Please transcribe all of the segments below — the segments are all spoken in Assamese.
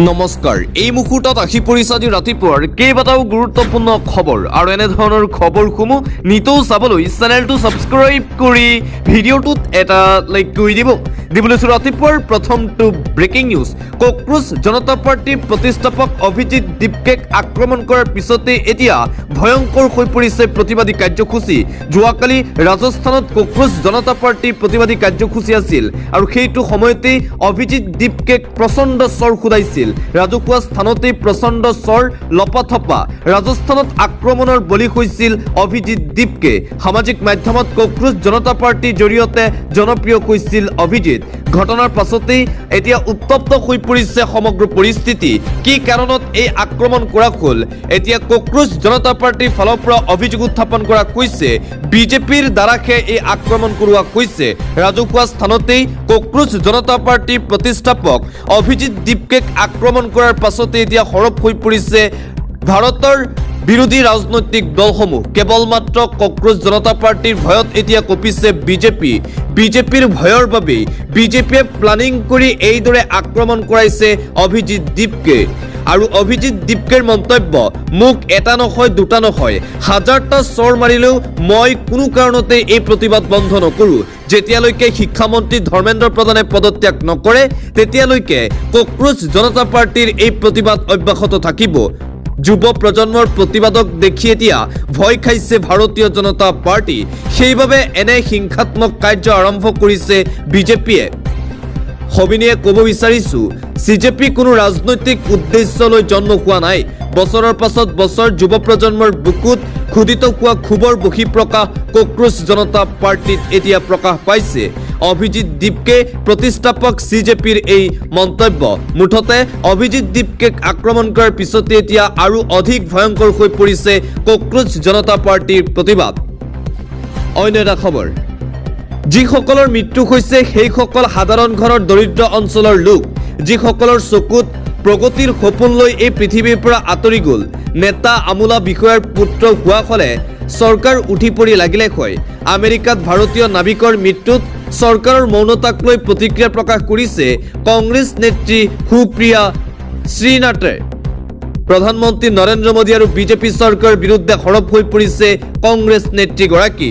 নমস্কাৰ এই মুহূৰ্তত আহি পৰিছে আজি ৰাতিপুৱাৰ কেইবাটাও গুৰুত্বপূৰ্ণ খবৰ আৰু এনে ধৰণৰ খবৰসমূহ নিতৌ চাবলৈ চেনেলটো ছাবস্ক্ৰাইব কৰি ভিডিঅ'টোত এটা লাইক কৰি দিবলৈ ৰাতিপুৱাৰ প্ৰথমটো ব্ৰেকিং নিউজ কক্ৰোচ জনতা পাৰ্টিৰ প্ৰতিষ্ঠাপক অভিজিত দীপকেক আক্ৰমণ কৰাৰ পিছতে এতিয়া ভয়ংকৰ হৈ পৰিছে প্ৰতিবাদী কাৰ্যসূচী যোৱাকালি ৰাজস্থানত কক্ৰোচ জনতা পাৰ্টিৰ প্ৰতিবাদী কাৰ্যসূচী আছিল আৰু সেইটো সময়তে অভিজিত দীপকেক প্ৰচণ্ড স্বৰ খুদাইছিল ৰাজহুৱা স্থানতে প্ৰচণ্ড স্বৰ লপাথপা ৰাজস্থানত আক্ৰমণৰ বলি হৈছিল অভিজিত দীপকে সামাজিক মাধ্যমত কক্ৰোচ জনতা পাৰ্টিৰ জৰিয়তে জনপ্ৰিয় হৈছিল অভিজিত ঘটনাৰ পাছতেই এতিয়া উত্তপ্ত হৈ পৰিছে সমগ্ৰ পৰিস্থিতি কি কাৰণত এই আক্ৰমণ কৰা হ'ল এতিয়া কক্ৰোচ জনতা পাৰ্টিৰ ফালৰ পৰা অভিযোগ উত্থাপন কৰা হৈছে বিজেপিৰ দ্বাৰাহে এই আক্ৰমণ কৰোৱা হৈছে ৰাজহুৱা স্থানতেই কক্ৰোচ জনতা পাৰ্টিৰ প্ৰতিষ্ঠাপক অভিজিত দীপকেক আক্ৰমণ কৰাৰ পাছতে এতিয়া সৰব হৈ পৰিছে ভাৰতৰ বিৰোধী ৰাজনৈতিক দলসমূহ কেৱল মাত্ৰ কক্ৰোচ জনতা পাৰ্টিৰ ভয়ত এতিয়া কঁপিছে বিজেপিৰ ভয়ৰ বাবে বিজেপিয়ে প্লানিং কৰি এইদৰে আক্ৰমণ কৰাইছে অভিজিত দীপকে আৰু অভিজিত দীপকেৰ মন্তব্য মোক এটা নহয় দুটা নহয় হাজাৰটা স্বৰ মাৰিলেও মই কোনো কাৰণতে এই প্ৰতিবাদ বন্ধ নকৰোঁ যেতিয়ালৈকে শিক্ষামন্ত্ৰী ধৰ্মেন্দ্ৰ প্ৰধানে পদত্যাগ নকৰে তেতিয়ালৈকে কক্ৰোচ জনতা পাৰ্টিৰ এই প্ৰতিবাদ অব্যাহত থাকিব যুৱ প্ৰজন্মৰ প্ৰতিবাদক দেখি এতিয়া ভয় খাইছে ভাৰতীয় জনতা পাৰ্টি সেইবাবে এনে হিংসাত্মক কাৰ্য আৰম্ভ কৰিছে বিজেপিয়ে সবিনিয়ে ক'ব বিচাৰিছো সিজেপি কোনো ৰাজনৈতিক উদ্দেশ্য লৈ জন্ম হোৱা নাই বছৰৰ পাছত বছৰ যুৱ প্ৰজন্মৰ বুকুত খুদিত হোৱা ক্ষোভৰ বহিঃপ্ৰকাশ কক্ৰোচ জনতা পাৰ্টিত এতিয়া প্ৰকাশ পাইছে অভিজিত দীপকে প্ৰতিষ্ঠাপক সিজেপিৰ এই মন্তব্য মুঠতে অভিজিত দীপকেক আক্ৰমণ কৰাৰ পিছতে এতিয়া আৰু অধিক ভয়ংকৰ হৈ পৰিছে কক্ৰোচ জনতা পাৰ্টিৰ প্ৰতিবাদ অন্য এটা খবৰ যিসকলৰ মৃত্যু হৈছে সেইসকল সাধাৰণ ঘৰৰ দৰিদ্ৰ অঞ্চলৰ লোক যিসকলৰ চকুত প্ৰগতিৰ সপোন লৈ এই পৃথিৱীৰ পৰা আঁতৰি গ'ল নেতা আমোলা বিষয়াৰ পুত্ৰ হোৱা হ'লে চৰকাৰ উঠি পৰি লাগিলে হয় আমেৰিকাত ভাৰতীয় নাবিকৰ মৃত্যুত চৰকাৰৰ মৌনতাক লৈ প্ৰতিক্ৰিয়া প্ৰকাশ কৰিছে কংগ্ৰেছ নেত্ৰী সুপ্ৰিয়া শ্ৰীনাথে প্ৰধানমন্ত্ৰী নৰেন্দ্ৰ মোদী আৰু বিজেপি চৰকাৰৰ বিৰুদ্ধে সৰব হৈ পৰিছে কংগ্ৰেছ নেত্ৰীগৰাকী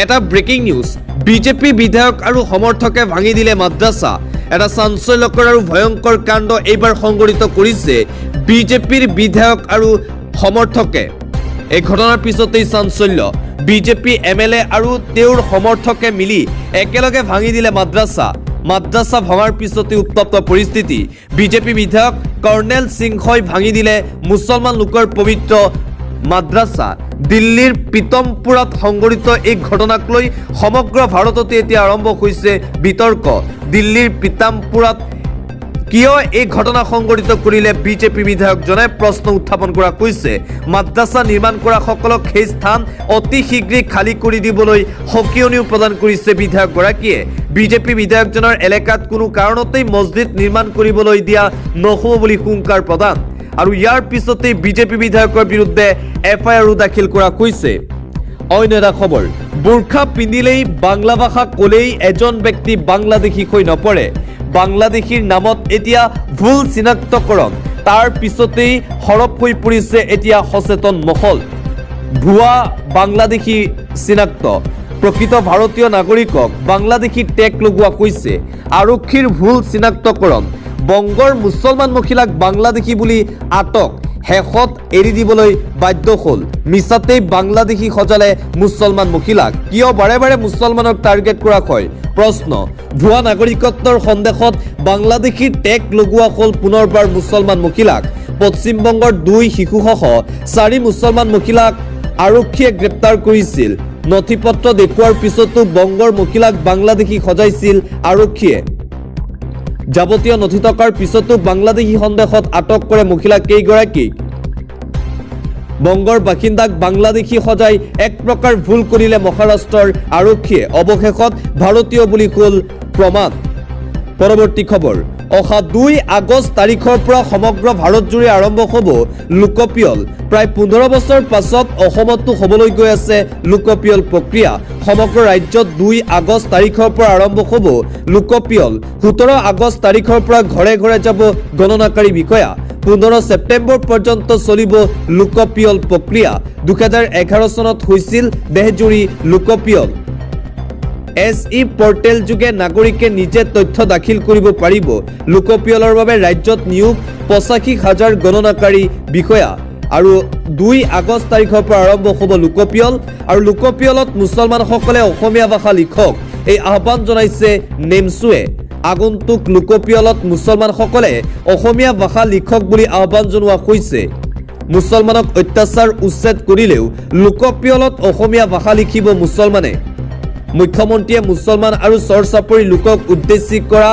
এটা ব্ৰেকিং নিউজ বিজেপি বিধায়ক আৰু সমৰ্থকে ভাঙি দিলে মাদ্ৰাসা এটা চাঞ্চল্যকৰ আৰু ভয়ংকৰ কাণ্ড এইবাৰ সংঘটিত কৰিছে বিজেপিৰ বিধায়ক আৰু সমৰ্থকে এই ঘটনাৰ পিছতেই চাঞ্চল্য বিজেপি এমএলএ আৰু তেওঁৰ সমৰ্থকে মিলি একেলগে ভাঙি দিলে মাদ্ৰাসা ভঙাৰ পিছতে উত্তপ্ত পৰিস্থিতি বিজেপি বিধায়ক কৰ্ণেল সিংহই ভাঙি দিলে মুছলমান লোকৰ পবিত্ৰ মাদ্ৰাসা দিল্লীৰ পিতমপুৰত সংঘটিত এই ঘটনাক লৈ সমগ্ৰ ভাৰততে এতিয়া আৰম্ভ হৈছে বিতৰ্ক দিল্লীৰ পিতামপুৰত কিয় এই ঘটনা সংঘটিত কৰিলে বিজেপি বিধায়কজনে প্ৰশ্ন উত্থাপন কৰা হৈছে মাদ্ৰাসা নিৰ্মাণ কৰা সকলক সেই স্থান অতি শীঘ্ৰে খালী কৰি দিবলৈ সকিয়নিও প্ৰদান কৰিছে বিধায়কগৰাকীয়ে বিজেপি বিধায়কজনৰ এলেকাত কোনো কাৰণতেই মছজিদ নিৰ্মাণ কৰিবলৈ দিয়া নহ'ব বুলি হুংকাৰ প্ৰদান আৰু ইয়াৰ পিছতে বিজেপি বিধায়কৰ বিৰুদ্ধে এফআইআৰ দাখিল কৰা হৈছে অন্য এটা খবৰ বুৰ্খা পিন্ধিলেই বাংলা ভাষা ক'লেই এজন ব্যক্তি বাংলাদেশী হৈ নপৰে বাংলাদেশীৰ নামত এতিয়া ভুল চিনাক্তকৰণ তাৰ পিছতেই সৰব হৈ পৰিছে এতিয়া সচেতন মহল ভুৱা বাংলাদেশী চিনাক্ত প্ৰকৃত ভাৰতীয় নাগৰিকক বাংলাদেশী টেগ লগোৱা হৈছে আৰক্ষীৰ ভুল চিনাক্তকৰণ বংগৰ মুছলমান মহিলাক বাংলাদেশী বুলি আটক শেষত এৰি দিবলৈ বাধ্য হ'ল মিছাতেই বাংলাদেশী সজালে মুছলমান মহিলাক কিয় বাৰে বাৰে মুছলমানক টাৰ্গেট কৰা হয় প্ৰশ্ন ভুৱা নাগৰিকত্বৰ সন্দেহত বাংলাদেশী টেগ লগোৱা হ'ল পুনৰবাৰ মুছলমান মহিলাক পশ্চিমবংগৰ 2 শিশুসহ 4 মুছলমান মহিলাক আৰক্ষীয়ে গ্ৰেপ্তাৰ কৰিছিল নথি পত্ৰ দেখুৱাৰ পিছতো বংগৰ মহিলাক বাংলাদেশী সজাইছিল আৰক্ষীয়ে যাৱতীয় নথি থকাৰ পিছতো বাংলাদেশী সন্দেহত আটক কৰে মহিলা কেইগৰাকীক বংগৰ বাসিন্দাক বাংলাদেশী সজাই এক প্ৰকাৰ ভুল কৰিলে মহাৰাষ্ট্ৰৰ আৰক্ষীয়ে অৱশেষত ভাৰতীয় বুলি হ'ল প্ৰমাণ পৰৱৰ্তী খবৰ অহা 2 আগষ্ট তাৰিখৰ পৰা সমগ্ৰ ভাৰতজুৰি আৰম্ভ হ'ব লোকপিয়ল। প্ৰায় 15 বছৰ পাছত অসমতো হ'বলৈ গৈ আছে লোকপিয়ল প্ৰক্ৰিয়া। সমগ্ৰ ৰাজ্যত 2 আগষ্ট তাৰিখৰ পৰা আৰম্ভ হ'ব লোকপিয়ল। 17 আগষ্ট তাৰিখৰ পৰা ঘৰে ঘৰে যাব গণনাকাৰী বিষয়া। 15 ছেপ্টেম্বৰ পৰ্যন্ত চলিব লোকপিয়ল প্ৰক্ৰিয়া। 2011 চনত হৈছিল দেশজুৰি লোকপিয়ল। SE পৰ্টেল যোগে নাগৰিকে নিজে তথ্য দাখিল কৰিব পাৰিব। লোকপিয়লৰ বাবে ৰাজ্যত নিয়োগ 85,000 গণনাকাৰী বিষয়া। আৰু 2 আগষ্ট তাৰিখৰ পৰা আৰম্ভ হ'ব লোকপিয়ল। আৰু লোকপিয়লত মুছলমানসকলে অসমীয়া ভাষা লিখক, এই আহ্বান জনাইছে নেমছুৱে। আগন্তুক লোকপিয়লত মুছলমানসকলে অসমীয়া ভাষা লিখক বুলি আহ্বান জনোৱা হৈছে। মুছলমানক অত্যাচাৰ উচ্ছেদ কৰিলেও লোকপিয়লত অসমীয়া ভাষা লিখিব মুছলমানে। মুখ্যমন্ত্ৰীয়ে মুছলমান আৰু চৰ চাপৰি লোকক উদ্দেশ্যি কৰা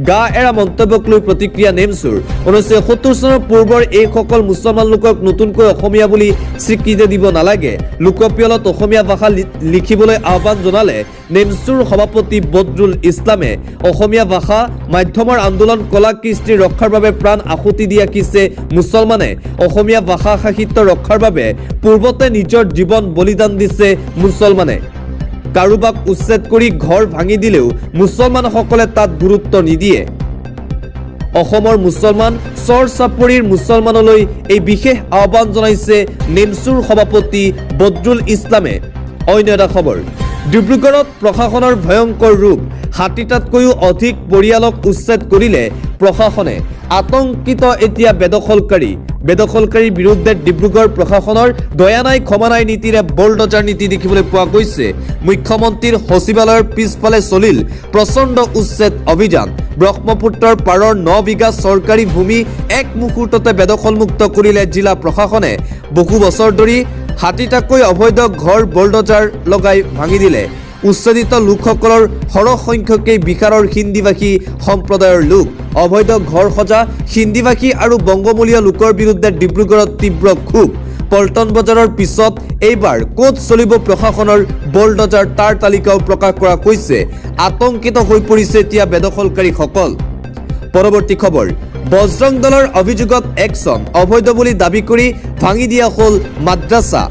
গা এৰা মন্তব্যক লৈ প্ৰতিক্ৰিয়া নেমছুৰ। 1971 চনৰ পূৰ্বৰ এইসকল মুছলমান লোকক নতুনকৈ অসমীয়া বুলি স্বীকৃতি দিব নালাগে। লোকপিয়লত অসমীয়া ভাষা লিখিবলৈ আহ্বান জনালে নেমছুৰ সভাপতি বদৰুল ইছলামে। অসমীয়া ভাষা মাধ্যমৰ আন্দোলন কলা কৃষ্টি ৰক্ষাৰ বাবে প্ৰাণ আহুতি দিয়া কিছে মুছলমানে। অসমীয়া ভাষা সাহিত্য ৰক্ষাৰ বাবে পূৰ্বতে নিজৰ জীৱন বলিদান দিছে মুছলমানে। কাৰোবাক উচ্ছেদ কৰি ঘৰ ভাঙি দিলেও মুছলমানসকলে তাত গুৰুত্ব নিদিয়ে। অসমৰ মুছলমান চৰ চাপৰিৰ মুছলমানলৈ এই বিশেষ আহ্বান জনাইছে নেমছুৰ সভাপতি বদৰুল ইছলামে। অন্য এটা খবৰ, ডিব্ৰুগড়ত প্ৰশাসনৰ ভয়ংকৰ ৰূপ। 60টাতকৈও অধিক পৰিয়ালক উচ্ছেদ কৰিলে প্ৰশাসনে। আতংকিত এতিয়া বেদখলকাৰীৰ বিৰুদ্ধে ডিব্ৰুগড় প্ৰশাসনৰ দয়া নাই ক্ষমা নাই নীতিৰে বলডজাৰ নীতি দেখিবলৈ পোৱা গৈছে। মুখ্যমন্ত্ৰীৰ সচিবালয়ৰ পিছফালে চলিল প্ৰচণ্ড উচ্ছেদ অভিযান। ব্ৰহ্মপুত্ৰৰ পাৰৰ 9 বিঘা চৰকাৰী ভূমি এক মুহূৰ্ততে বেদখলমুক্ত কৰিলে জিলা প্ৰশাসনে। বহু বছৰ ধৰি 60টাকৈ অবৈধ ঘৰ বলডজাৰ লগাই ভাঙি দিলে। উচ্ছেদিত লোকসকলৰ সৰহ সংখ্যকেই বিহাৰৰ হিন্দীভাষী সম্প্ৰদায়ৰ লোক। অবৈধ ঘৰ সজা হিন্দীভাষী আৰু বংগমূলীয় লোকৰ বিৰুদ্ধে ডিব্ৰুগড়ত তীব্ৰ ক্ষোভ। পল্টন বজাৰৰ পিছত এইবাৰ ক'ত চলিব প্ৰশাসনৰ বলডজাৰ তাৰ তালিকাও প্ৰকাশ কৰা হৈছে। আতংকিত হৈ পৰিছে এতিয়া বেদখলকাৰীসকল। পৰৱৰ্তী খবৰ, বজৰং দলৰ অভিযোগত একচন। অবৈধ বুলি দাবী কৰি ভাঙি দিয়া হ'ল মাদ্ৰাছা।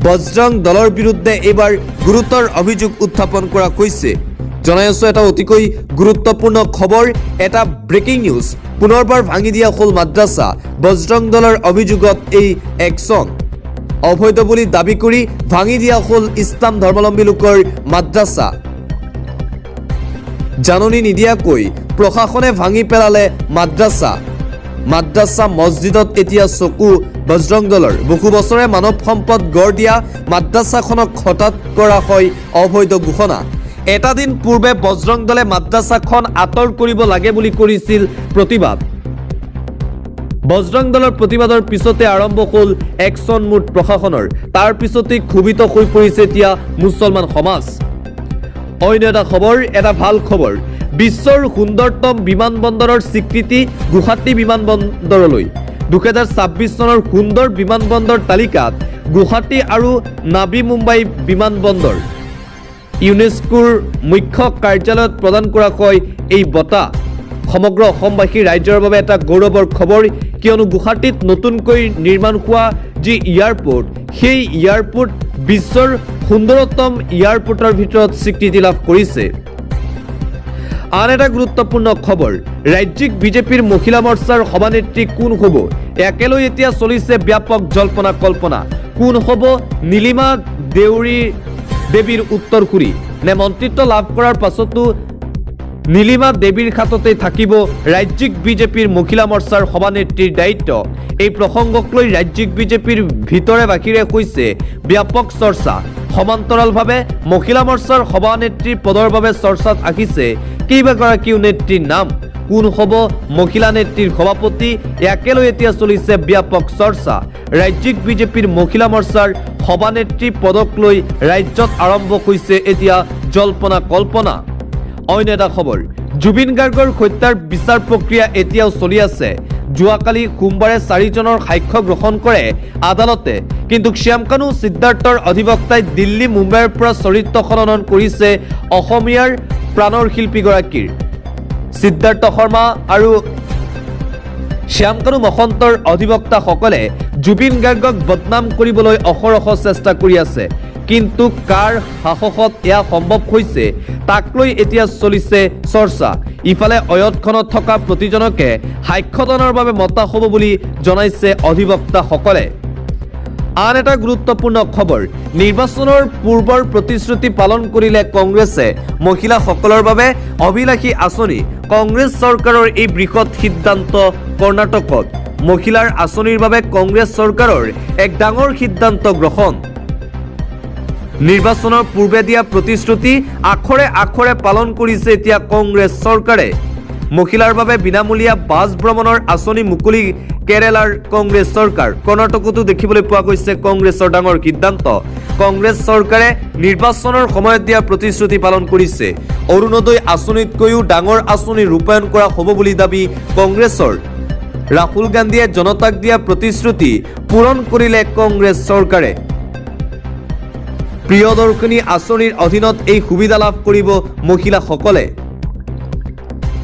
বজৰং দলৰ বিৰুদ্ধে এইবাৰ গুৰুতৰ অভিযোগ উত্থাপন কৰা হৈছে। জনাই আছো এটা অতিকৈ গুৰুত্বপূৰ্ণ খবৰ, এটা ব্ৰেকিং নিউজ। পুনৰবাৰ ভাঙি দিয়া হ'ল মাদ্ৰাছা। বজৰং দলৰ অভিযোগত এই একচন। অবৈধ বুলি দাবী কৰি ভাঙি দিয়া হ'ল ইছলাম ধৰ্মাৱলম্বী লোকৰ মাদ্ৰাছা। জাননী নিদিয়াকৈ প্ৰশাসনে ভাঙি পেলালে মাদ্ৰাছা মছজিদত এতিয়া চকু বজৰং দলৰ। বহু বছৰে মানৱ সম্পদ গঢ় দিয়া মাদ্ৰাছাখনক হঠাৎ কৰা হয় অবৈধ ঘোষণা। এটা দিন পূৰ্বে বজৰং দলে মাদ্ৰাছাখন আঁতৰ কৰিব লাগে বুলি কৰিছিল প্ৰতিবাদ। বজৰং দলৰ প্ৰতিবাদৰ পিছতে আৰম্ভ হ'ল একচন মুড প্ৰশাসনৰ। তাৰ পিছতেই ক্ষোভিত হৈ পৰিছে এতিয়া মুছলমান সমাজ। অন্য এটা খবৰ, এটা ভাল খবৰ। বিশ্বৰ সুন্দৰতম বিমানবন্দৰৰ স্বীকৃতি গুৱাহাটী বিমানবন্দৰলৈ। 2026 চনৰ সুন্দৰ বিমানবন্দৰ তালিকাত গুৱাহাটী আৰু নাভি মুম্বাই বিমানবন্দৰ। ইউনেস্কোৰ মুখ্য কাৰ্যালয়ত প্ৰদান কৰা হয় এই বঁটা। সমগ্ৰ অসমবাসী ৰাজ্যৰ বাবে এটা গৌৰৱৰ খবৰ, কিয়নো গুৱাহাটীত নতুনকৈ নিৰ্মাণ হোৱা যি এয়াৰপোৰ্ট, সেই এয়াৰপোৰ্ট বিশ্বৰ সুন্দৰতম এয়াৰপোৰ্টৰ ভিতৰত স্বীকৃতি লাভ কৰিছে। আন এটা গুৰুত্বপূৰ্ণ খবৰ, ৰাজ্যিক বিজেপিৰ মহিলা মৰ্চাৰ সভানেত্ৰী কোন হ'ব? একেলৈ এতিয়া চলিছে ব্যাপক জল্পনা কল্পনা। কোন হ'ব নীলিমা দেৱীৰ উত্তৰসূৰী? নে মন্ত্ৰিত্ব লাভ কৰাৰ পাছতো নীলিমা দেৱীৰ হাততেই থাকিব ৰাজ্যিক বিজেপিৰ মহিলা মৰ্চাৰ সভানেত্ৰীৰ দায়িত্ব? এই প্ৰসংগক লৈ ৰাজ্যিক বিজেপিৰ ভিতৰে বাহিৰে হৈছে ব্যাপক চৰ্চা। সমান্তৰালভাৱে মহিলা মৰ্চাৰ সভানেত্ৰীৰ পদৰ বাবে চৰ্চাত আহিছে কেইবাগৰাকীও নেত্ৰীৰ নাম। কোন হ'ব মহিলা নেত্ৰীৰ সভাপতি? একেলৈ এতিয়া চলিছে ব্যাপক চৰ্চা। ৰাজ্যিক বিজেপিৰ মহিলা মৰ্চাৰ সভানেত্ৰী পদক লৈ ৰাজ্যত আৰম্ভ হৈছে এতিয়া জল্পনা কল্পনা। অন্য এটা খবৰ, জুবিন গাৰ্গৰ হত্যাৰ বিচাৰ প্ৰক্ৰিয়া এতিয়াও চলি আছে। যোৱাকালি সোমবাৰে 4জনৰ সাক্ষ্য গ্ৰহণ কৰে আদালতে। কিন্তু শ্যামকানু সিদ্ধাৰ্থৰ অধিবক্তাই দিল্লী মুম্বাইৰ পৰা চৰিত্ৰ সলন কৰিছে অসমীয়াৰ প্ৰাণৰ শিল্পীগৰাকীৰ। সিদ্ধাৰ্থ শৰ্মা আৰু শ্যামকানু মহন্তৰ অধিবক্তাসকলে জুবিন গাৰ্গক বদনাম কৰিবলৈ অহৰহ চেষ্টা কৰি আছে, কিন্তু কাৰ সাহসত এয়া সম্ভৱ হৈছে তাক লৈ এতিয়া চলিছে চৰ্চা। ইফালে অয়তখনত থকা প্ৰতিজনকে সাক্ষ্যদানৰ বাবে মতা হ'ব বুলি জনাইছে অধিবক্তাসকলে। আন এটা গুৰুত্বপূৰ্ণ খবৰ, নিৰ্বাচনৰ পূৰ্বৰ প্ৰতিশ্ৰুতি পালন কৰিলে কংগ্ৰেছে। মহিলাসকলৰ বাবে অভিলাষী আঁচনি, কংগ্ৰেছ চৰকাৰৰ এই বৃহৎ সিদ্ধান্ত কৰ্ণাটকত। মহিলাৰ আঁচনিৰ বাবে কংগ্ৰেছ চৰকাৰৰ এক ডাঙৰ সিদ্ধান্ত গ্ৰহণ। নিৰ্বাচনৰ পূৰ্বে দিয়া প্ৰতিশ্ৰুতি আখৰে আখৰে পালন কৰিছে এতিয়া কংগ্ৰেছ চৰকাৰে। মহিলাৰ বাবে বিনামূলীয়া বাছ ভ্ৰমণৰ আঁচনি মুকলি কেৰালাৰ কংগ্ৰেছ চৰকাৰ। কৰ্ণাটকতো দেখিবলৈ পোৱা গৈছে কংগ্ৰেছৰ ডাঙৰ সিদ্ধান্ত। কংগ্ৰেছ চৰকাৰে নিৰ্বাচনৰ সময়ত দিয়া প্ৰতিশ্ৰুতি পালন কৰিছে। অৰুণোদয় আঁচনিতকৈও ডাঙৰ আঁচনি ৰূপায়ণ কৰা হ'ব বুলি দাবী কংগ্ৰেছৰ। ৰাহুল গান্ধীয়ে জনতাক দিয়া প্ৰতিশ্ৰুতি পূৰণ কৰিলে কংগ্ৰেছ চৰকাৰে। প্ৰিয়দৰ্শিনী আঁচনিৰ অধীনত এই সুবিধা লাভ কৰিব মহিলাসকলে।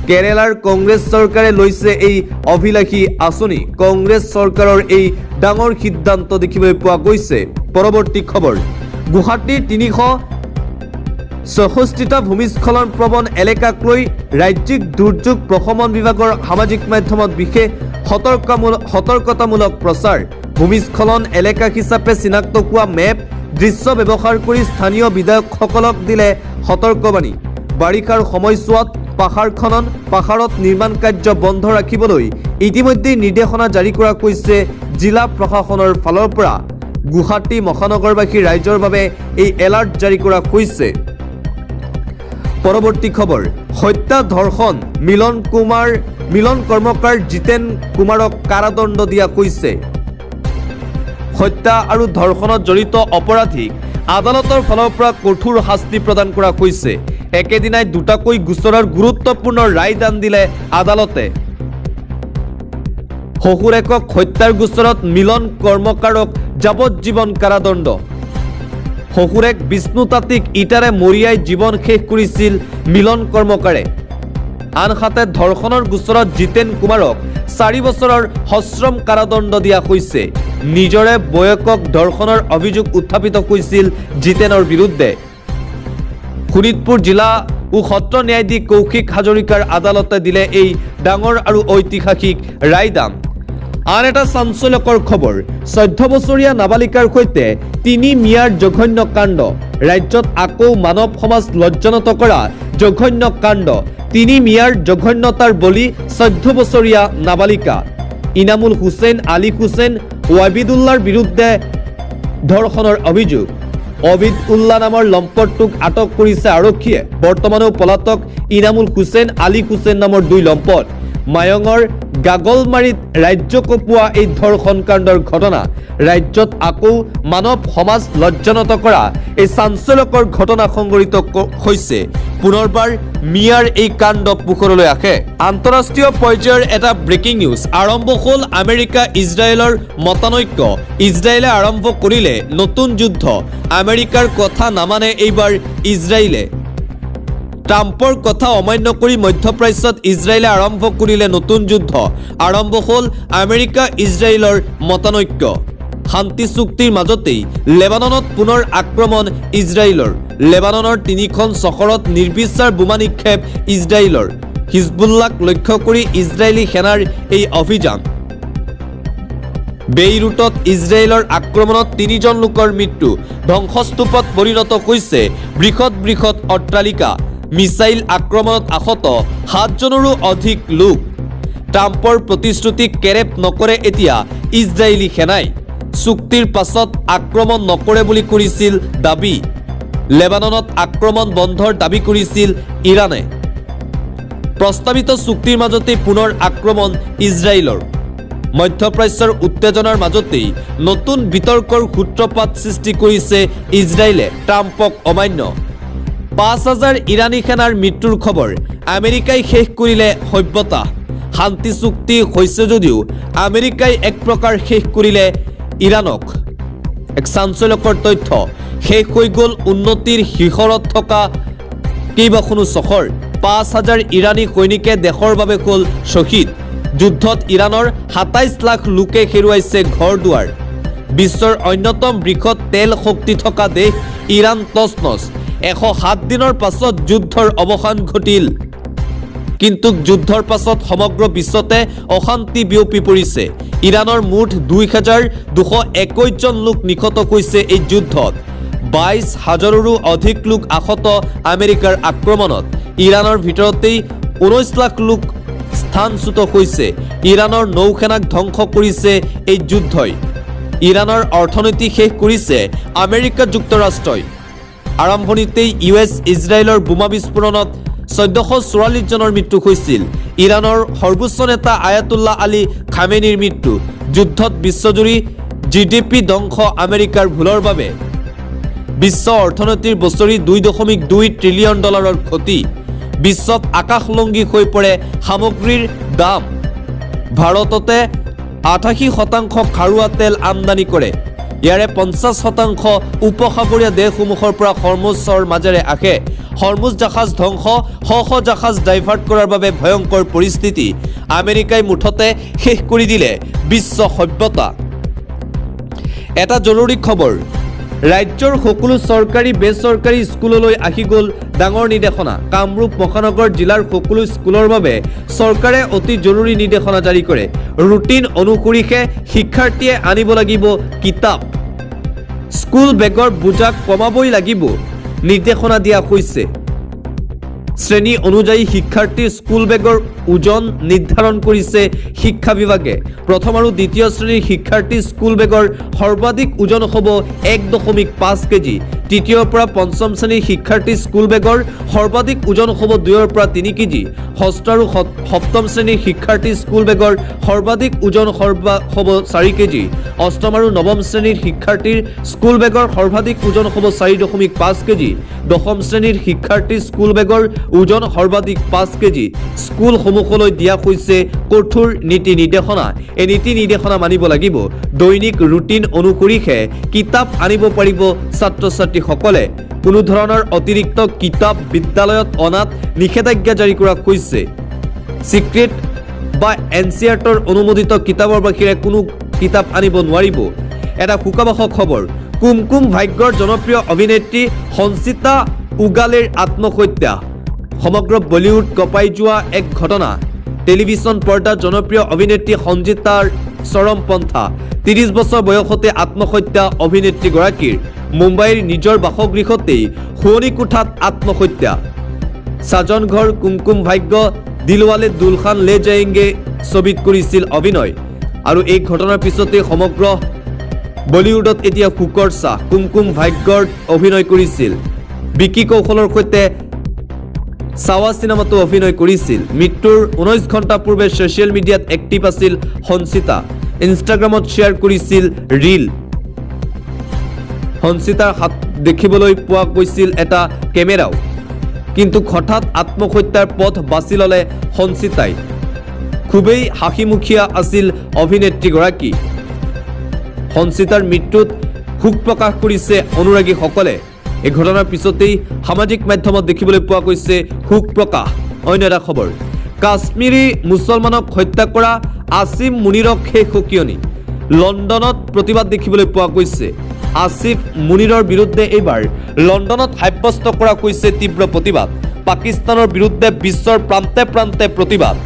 কেৰালাৰ কংগ্ৰেছ চৰকাৰে লৈছে এই অভিলাষী আঁচনি। কংগ্ৰেছ চৰকাৰৰ এই ডাঙৰ সিদ্ধান্ত দেখিবলৈ পোৱা গৈছে। পৰৱৰ্তী খবৰ, গুৱাহাটীৰ 364টা ভূমিস্খলন প্ৰৱণ এলেকাক লৈ ৰাজ্যিক দুৰ্যোগ প্ৰশমন বিভাগৰ সামাজিক মাধ্যমত বিশেষ সতৰ্কতামূলক প্ৰচাৰ। ভূমিস্খলন এলেকা হিচাপে চিনাক্ত হোৱা মেপ দৃশ্য ব্যৱহাৰ কৰি স্থানীয় বিধায়কসকলক দিলে সতৰ্কবাণী। বাৰিষাৰ সময়ছোৱাত পাহাৰ খনন, পাহাৰত নিৰ্মাণ কাৰ্য বন্ধ ৰাখিবলৈ ইতিমধ্যে নিৰ্দেশনা জাৰি কৰা হৈছে জিলা প্ৰশাসনৰ ফালৰ পৰা। গুৱাহাটী মহানগৰবাসী ৰাইজৰ বাবে এই এলাৰ্ট জাৰি কৰা হৈছে। পৰৱৰ্তী খবৰ, হত্যা ধৰ্ষণ, মিলন কৰ্মকাৰ জিতেন কুমাৰক কাৰাদণ্ড দিয়া হৈছে। হত্যা আৰু ধৰ্ষণত জড়িত অপৰাধীক আদালতৰ ফালৰ পৰা কঠোৰ শাস্তি প্ৰদান কৰা হৈছে। একেদিনাই দুটাকৈ গোচৰৰ গুৰুত্বপূৰ্ণ ৰায়দান দিলে আদালতে। শহুৰেকক হত্যাৰ গোচৰত মিলন কৰ্মকাৰক যাৱজ্জীৱন কাৰাদণ্ড। শহুৰেক বিষ্ণু তাঁতীক ইটাৰে মৰিয়াই জীৱন শেষ কৰিছিল মিলন কৰ্মকাৰে। আনহাতে ধৰ্ষণৰ গোচৰত জিতেন কুমাৰক 4 বছৰৰ সশ্ৰম কাৰাদণ্ড দিয়া হৈছে। নিজৰে বয়কক ধৰ্ষণৰ অভিযোগ উত্থাপিত হৈছিল জিতেনৰ বিৰুদ্ধে। শোণিতপুৰ জিলা ও সত্ৰ ন্যায়াধীশ কৌশিক হাজৰিকাৰ আদালতে দিলে এই ডাঙৰ আৰু ঐতিহাসিক ৰায়দান। আন এটা চাঞ্চল্যকৰ খবৰ, 14 বছৰীয়া নাবালিকাৰ সৈতে 3 মিয়াৰ জঘন্য কাণ্ড। ৰাজ্যত আকৌ মানৱ সমাজ লজ্জানত কৰা জঘন্য কাণ্ড। 3 মিয়াৰ জঘন্যতাৰ বলি 14 বছৰীয়া নাবালিকা। ইনামুল হুছেইন, আলী হুছেইন, ৱাবিদুল্লাৰ বিৰুদ্ধে ধৰ্ষণৰ অভিযোগ। অবিদ উল্লাহ নামৰ লম্পটটোক আটক কৰিছে আৰক্ষীয়ে। বৰ্তমানেও পলাতক ইনামুল হুছেইন, আলী হুছেইন নামৰ 2 লম্পট। মায়ঙৰ গাগলমাৰীত ৰাজ্য কঁপোৱা এই ধৰ্ষণ কাণ্ডৰ ঘটনা। ৰাজ্যত আকৌ মানৱ সমাজ লজ্জানত কৰা এই চাঞ্চল্যকৰ ঘটনা সংঘটিত হৈছে। পুনৰবাৰ মিয়াৰ এই কাণ্ড পোহৰলৈ আহে। আন্তঃৰাষ্ট্ৰীয় পৰ্যায়ৰ এটা ব্ৰেকিং নিউজ। আৰম্ভ হ'ল আমেৰিকা ইজৰাইলৰ মতানৈক্য। ইজৰাইলে আৰম্ভ কৰিলে নতুন যুদ্ধ। আমেৰিকাৰ কথা নামানে এইবাৰ ইজৰাইলে। ট্ৰাম্পৰ কথা অমান্য কৰি মধ্যপ্ৰাচ্যত ইজৰাইলে আৰম্ভ কৰিলে নতুন যুদ্ধ। আৰম্ভ হ'ল আমেৰিকা ইজৰাইলৰ মতানৈক্য। শান্তি চুক্তিৰ মাজতেই লেবাননত পুনৰ আক্ৰমণ ইজৰাইলৰ। লেবাননৰ 3খন চহৰত নিৰ্বিচাৰ বোমা নিক্ষেপ ইজৰাইলৰ। হিজবুল্লাক লক্ষ্য কৰি ইজৰাইলী সেনাৰ এই অভিযান। বেইৰুটত ইজৰাইলৰ আক্ৰমণত 3জন লোকৰ মৃত্যু। ধ্বংসস্তূপত পৰিণত হৈছে বৃহৎ অট্টালিকা। মিছাইল আক্ৰমণত আহত 7জনৰো অধিক লোক। ট্ৰাম্পৰ প্ৰতিশ্ৰুতিক কেৰেপ নকৰে এতিয়া ইজৰাইলী সেনাই। চুক্তিৰ পাছত আক্ৰমণ নকৰে বুলি কৰিছিল দাবী। লেবাননত আক্ৰমণ বন্ধৰ দাবী কৰিছিল ইৰাণে। প্ৰস্তাৱিত চুক্তিৰ মাজতেই পুনৰ আক্ৰমণ ইজৰাইলৰ। মধ্যপ্ৰাচ্যৰ উত্তেজনাৰ মাজতেই নতুন বিতৰ্কৰ সূত্ৰপাত সৃষ্টি কৰিছে ইজৰাইলে। ট্ৰাম্পক অমান্য। 5000 ইৰাণী সেনাৰ মৃত্যুৰ খবৰ। আমেৰিকাই শেষ কৰিলে সভ্যতা। শান্তি চুক্তি হৈছে যদিও আমেৰিকাই এক প্ৰকাৰ শেষ কৰিলে ইৰাণক। এক চাঞ্চল্যকৰ তথ্য, শেষ হৈ গ'ল উন্নতিৰ শিখৰত থকা কেইবাখনো চহৰ। 5,000 ইৰাণী সৈনিকে দেশৰ বাবে হ'ল শ্বহীদ। যুদ্ধত ইৰাণৰ 27 লাখ লোকে হেৰুৱাইছে ঘৰ দুৱাৰ। বিশ্বৰ অন্যতম বৃহৎ তেল শক্তি থকা দেশ ইৰাণ তছনছ। 107 দিনৰ পাছত যুদ্ধৰ অৱসান ঘটিল। কিন্তু যুদ্ধৰ পাছত সমগ্ৰ বিশ্বতে অশান্তি বিয়পি পৰিছে। ইৰাণৰ মুঠ 2,221 জন লোক নিহত হৈছে এই যুদ্ধত। 22,000ৰো অধিক লোক আহত আমেৰিকাৰ আক্ৰমণত। ইৰাণৰ ভিতৰতেই 19 লাখ লোক স্থানচ্যুত হৈছে। ইৰাণৰ নৌসেনাক ধ্বংস কৰিছে এই যুদ্ধই। ইৰাণৰ অৰ্থনীতি শেষ কৰিছে আমেৰিকা যুক্তৰাষ্ট্ৰই। আৰম্ভণিতেই US ইজৰাইলৰ বোমা বিস্ফোৰণত 1444 জনৰ মৃত্যু হৈছিল। ইৰাণৰ সৰ্বোচ্চ নেতা আয়াতুল্লাহ আলী খামেনিৰ মৃত্যু। যুদ্ধত বিশ্বজুৰি GDP ধ্বংস আমেৰিকাৰ ভুলৰ বাবে। বিশ্ব অৰ্থনীতিৰ বছৰি $2.2 ট্ৰিলিয়ন ক্ষতি। বিশ্বত আকাশলংঘী হৈ পৰে সামগ্ৰীৰ দাম। ভাৰততে 88% খাৰুৱা তেল আমদানি কৰে। ইয়াৰে 50% উপসাগৰীয় দেশসমূহৰ পৰা হৰমুজৰ মাজেৰে আহে। হৰমুজ জাহাজ ধ্বংস, শ জাহাজ ডাইভাৰ্ট কৰাৰ বাবে ভয়ংকৰ পৰিস্থিতি। আমেৰিকাই মুঠতে শেষ কৰি দিলে বিশ্ব সভ্যতা। এটা জৰুৰী খবৰ, ৰাজ্যৰ সকলো চৰকাৰী বেচৰকাৰী স্কুললৈ আহি গ'ল ডাঙৰ নিৰ্দেশনা। কামৰূপ মহানগৰ জিলাৰ সকলো স্কুলৰ বাবে চৰকাৰে অতি জৰুৰী নিৰ্দেশনা জাৰি কৰে। ৰুটিন অনুসৰিহে শিক্ষাৰ্থীয়ে আনিব লাগিব কিতাপ। স্কুল বেগৰ বোজাক কমাবই লাগিব নিৰ্দেশনা দিয়া হৈছে। শ্ৰেণী অনুযায়ী শিক্ষাৰ্থীৰ স্কুল বেগৰ ওজন নিৰ্ধাৰণ কৰিছে শিক্ষা বিভাগে। প্ৰথম আৰু দ্বিতীয় শ্ৰেণীৰ শিক্ষাৰ্থীৰ স্কুল বেগৰ সৰ্বাধিক ওজন হ'ব 1.5 কেজি। তৃতীয়ৰ পৰা পঞ্চম শ্ৰেণীৰ শিক্ষাৰ্থীৰ স্কুল বেগৰ সৰ্বাধিক ওজন হ'ব 2 পৰা 3 কেজি। ষষ্ঠ আৰু সপ্তম শ্ৰেণীৰ শিক্ষাৰ্থীৰ স্কুল বেগৰ সৰ্বাধিক ওজন হ'ব 4 কেজি। অষ্টম আৰু নৱম শ্ৰেণীৰ শিক্ষাৰ্থীৰ স্কুল বেগৰ সৰ্বাধিক ওজন হ'ব 4.5 কেজি। দশম শ্ৰেণীৰ শিক্ষাৰ্থীৰ স্কুল বেগৰ ওজন সৰ্বাধিক 5 কেজি। স্কুলসমূহলৈ দিয়া হৈছে কঠোৰ নীতি নিৰ্দেশনা। এই নীতি নিৰ্দেশনা মানিব লাগিব। দৈনিক ৰুটিন অনুসৰিহে কিতাপ আনিব পাৰিব ছাত্ৰ ছাত্ৰীসকলে। কোনো ধৰণৰ অতিৰিক্ত কিতাপ বিদ্যালয়ত অনাত নিষেধাজ্ঞা জাৰি কৰা হৈছে। চিক্ৰেট বা NCERTৰ অনুমোদিত কিতাপৰ বাহিৰে কোনো কিতাপ আনিব নোৱাৰিব। এটা শোকাবহ খবৰ, কুমকুম ভাগ্যৰ জনপ্ৰিয় অভিনেত্ৰী সঞ্চিতা উগালেৰ আত্মহত্যা। সমগ্ৰ বলিউড কঁপাই যোৱা এক ঘটনা। টেলিভিছন পৰ্দাত জনপ্ৰিয় অভিনেত্ৰী সঞ্চিতাৰ চৰমপন্থা। 30 বছৰ বয়সতে আত্মহত্যা অভিনেত্ৰীগৰাকীৰ। মুম্বাইৰ নিজৰ বাসগৃহতেই শোৱনি কোঠাত আত্মহত্যা। সাজন ঘৰ কুমকুম ভাগ্য দিলৱালে দুলখান লে যায়েংগে ছবিত কৰিছিল অভিনয়। আৰু এই ঘটনাৰ পিছতে সমগ্ৰ বলিউডত এতিয়া শোকৰ ছাঁ। কুমকুম ভাগ্যত অভিনয় কৰিছিল। বিকি কৌশলৰ সৈতে চাৱা চিনেমাতো অভিনয় কৰিছিল। মৃত্যুৰ 19 ঘণ্টা পূৰ্বে ছ'চিয়েল মিডিয়াত এক্টিভ আছিল সঞ্চিতা। ইনষ্টাগ্ৰামত শ্বেয়াৰ কৰিছিল ৰীল। সঞ্চিতাৰ হাত দেখিবলৈ পোৱা গৈছিল এটা কেমেৰাও। কিন্তু হঠাৎ আত্মহত্যাৰ পথ বাছি ল'লে সঞ্চিতাই। খুবেই হাঁহিমুখীয়া আছিল অভিনেত্ৰীগৰাকী। সঞ্চিতাৰ মৃত্যুত শোক প্ৰকাশ কৰিছে অনুৰাগীসকলে। এই ঘটনাৰ পিছতেই সামাজিক মাধ্যমত দেখিবলৈ পোৱা গৈছে শোক প্ৰকাশ। অন্য এটা খবৰ, কাশ্মীৰী মুছলমানক হত্যা কৰা আসিফ মুনিৰক শেষ সকিয়নি। লণ্ডনত প্ৰতিবাদ দেখিবলৈ পোৱা গৈছে। আসিফ মুনিৰৰ বিৰুদ্ধে এইবাৰ লণ্ডনত সাব্যস্ত কৰা হৈছে তীব্ৰ প্ৰতিবাদ। পাকিস্তানৰ বিৰুদ্ধে বিশ্বৰ প্ৰান্তে প্ৰান্তে প্ৰতিবাদ।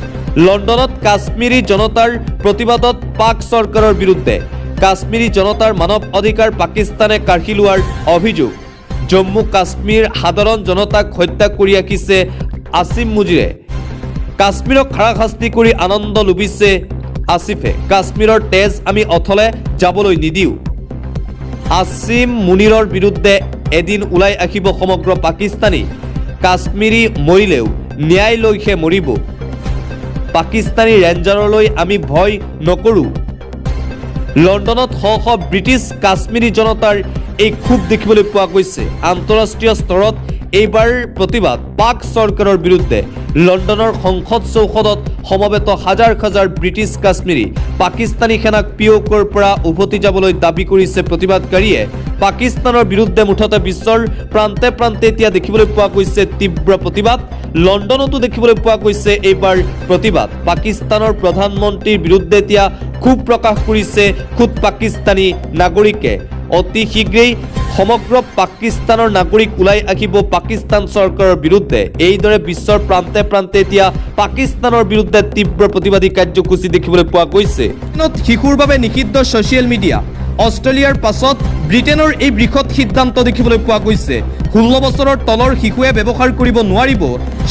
লণ্ডনত কাশ্মীৰী জনতাৰ প্ৰতিবাদত পাক চৰকাৰৰ বিৰুদ্ধে। কাশ্মীৰী জনতাৰ মানৱ অধিকাৰ পাকিস্তানে কাঢ়ি লোৱাৰ অভিযোগ। জম্মু কাশ্মীৰ সাধাৰণ জনতাক হত্যা কৰি ৰাখিছে আসিফ মুনিৰে। কাশ্মীৰক হাৰাশাস্তি কৰি আনন্দ লুবিছে আসিফে। কাশ্মীৰৰ তেজ আমি অথলে যাবলৈ নিদিওঁ। আসিফ মুনিৰৰ বিৰুদ্ধে এদিন ওলাই আহিব সমগ্ৰ পাকিস্তানী। কাশ্মীৰী মৰিলেও ন্যায় লৈহে মৰিব। পাকিস্তানী ৰেঞ্জাৰলৈ আমি ভয় নকৰোঁ। লণ্ডনত শ ব্ৰিটিছ কাশ্মীৰী জনতাৰ এই ক্ষোভ দেখিবলৈ পোৱা গৈছে। আন্তঃৰাষ্ট্ৰীয় স্তৰত এইবাৰ প্ৰতিবাদ পাক চৰকাৰৰ বিৰুদ্ধে। লণ্ডনৰ সংসদ চৌহদত সমবেত হাজাৰ হাজাৰ ব্ৰিটিছ কাশ্মীৰী। পাকিস্তানী সেনাক পিঅ'কৰ পৰা উভতি যাবলৈ দাবী কৰিছে প্ৰতিবাদকাৰীয়ে। পাকিস্তানৰ বিৰুদ্ধে মুঠতে বিশ্বৰ প্ৰান্তে প্ৰান্তে এতিয়া দেখিবলৈ পোৱা গৈছে তীব্ৰ প্ৰতিবাদ লণ্ডনতো দেখিবলৈ পোৱা গৈছে এইবাৰ প্ৰতিবাদ পাকিস্তানৰ প্ৰধানমন্ত্ৰীৰ বিৰুদ্ধে এতিয়া ক্ষোভ প্ৰকাশ কৰিছে খুদ পাকিস্তানী নাগৰিকে অতি শীঘ্ৰেই সমগ্ৰ পাকিস্তানৰ নাগৰিক ওলাই আহিব পাকিস্তান চৰকাৰৰ বিৰুদ্ধে এইদৰে বিশ্বৰ প্ৰান্তে প্ৰান্তে এতিয়া পাকিস্তানৰ বিৰুদ্ধে তীব্ৰ প্ৰতিবাদী কাৰ্যসূচী দেখিবলৈ পোৱা গৈছে শিশুৰ বাবে নিষিদ্ধ ছ'চিয়েল মিডিয়া অষ্ট্ৰেলিয়াৰ পাছত ব্ৰিটেনৰ এই বৃহৎ সিদ্ধান্ত দেখিবলৈ পোৱা গৈছে 16 বছৰৰ তলৰ শিশুৱে ব্যৱহাৰ কৰিব নোৱাৰিব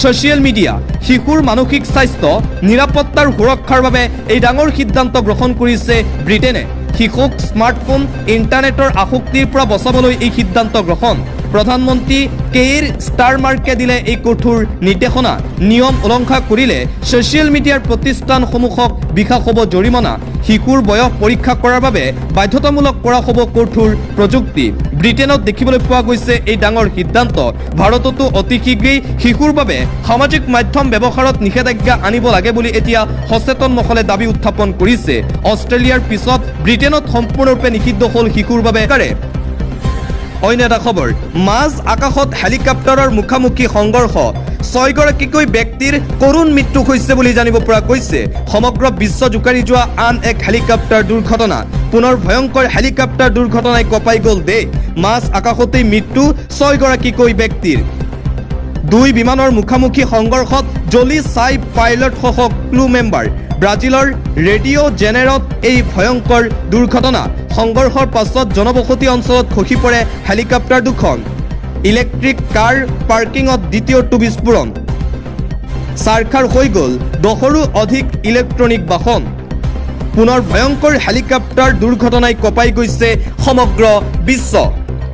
ছ'চিয়েল মিডিয়া শিশুৰ মানসিক স্বাস্থ্য নিৰাপত্তাৰ সুৰক্ষাৰ বাবে এই ডাঙৰ সিদ্ধান্ত গ্ৰহণ কৰিছে ব্ৰিটেনে শিশুক স্মাৰ্টফোন ইণ্টাৰনেটৰ আসক্তিৰ পৰা বচাবলৈ এই সিদ্ধান্ত গ্ৰহণ প্ৰধানমন্ত্ৰী কেইৰ ষ্টাৰমাৰ্কে দিলে এই কঠোৰ নিৰ্দেশনা নিয়ম উলংঘা কৰিলে ছ'চিয়েল মিডিয়াৰ প্ৰতিষ্ঠানসমূহক বিশাস হ'ব জৰিমনা শিশুৰ বয়স পৰীক্ষা কৰাৰ বাবে বাধ্যতামূলক কৰা হ'ব কঠোৰ প্ৰযুক্তি ব্ৰিটেনত দেখিবলৈ পোৱা গৈছে এই ডাঙৰ সিদ্ধান্ত ভাৰততো অতি শীঘ্ৰেই শিশুৰ বাবে সামাজিক মাধ্যম ব্যৱহাৰত নিষেধাজ্ঞা আনিব লাগে বুলি এতিয়া সচেতন মহলে দাবী উত্থাপন কৰিছে অষ্ট্ৰেলিয়াৰ পিছত ব্ৰিটেনত সম্পূৰ্ণৰূপে নিষিদ্ধ হ'ল শিশুৰ বাবে অন্য এটা খবৰ মাজ আকাশত হেলিকপ্টাৰৰ মুখামুখি সংঘৰ্ষ 6 গৰাকীকৈ ব্যক্তিৰ কৰুণ মৃত্যু হৈছে বুলি জানিব পৰা গৈছে সমগ্ৰ বিশ্ব জোকাৰি যোৱা আন এক হেলিকপ্টাৰ দুৰ্ঘটনা পুনৰ ভয়ংকৰ হেলিকপ্টাৰ দুৰ্ঘটনাই কঁপাই গ'ল দেশ মাজ আকাশতেই মৃত্যু 6 গৰাকীকৈ ব্যক্তিৰ দুই বিমানৰ মুখামুখি সংঘৰ্ষত জ্বলি চাই পাইলট সহ ক্ৰু মেম্বাৰ ব্ৰাজিলৰ ৰেডিঅ' জেনেৰত এই ভয়ংকৰ দুৰ্ঘটনা সংঘৰ্ষৰ পাছত জনবসতি অঞ্চলত খহি পৰে হেলিকপ্টাৰ দুখন ইলেক্ট্ৰিক কাৰ পাৰ্কিঙত দ্বিতীয়টো বিস্ফোৰণ চাৰখাৰ হৈ গ'ল 10ৰো অধিক ইলেক্ট্ৰনিক বাহন পুনৰ ভয়ংকৰ হেলিকপ্টাৰ দুৰ্ঘটনাই কঁপাই গৈছে সমগ্ৰ বিশ্ব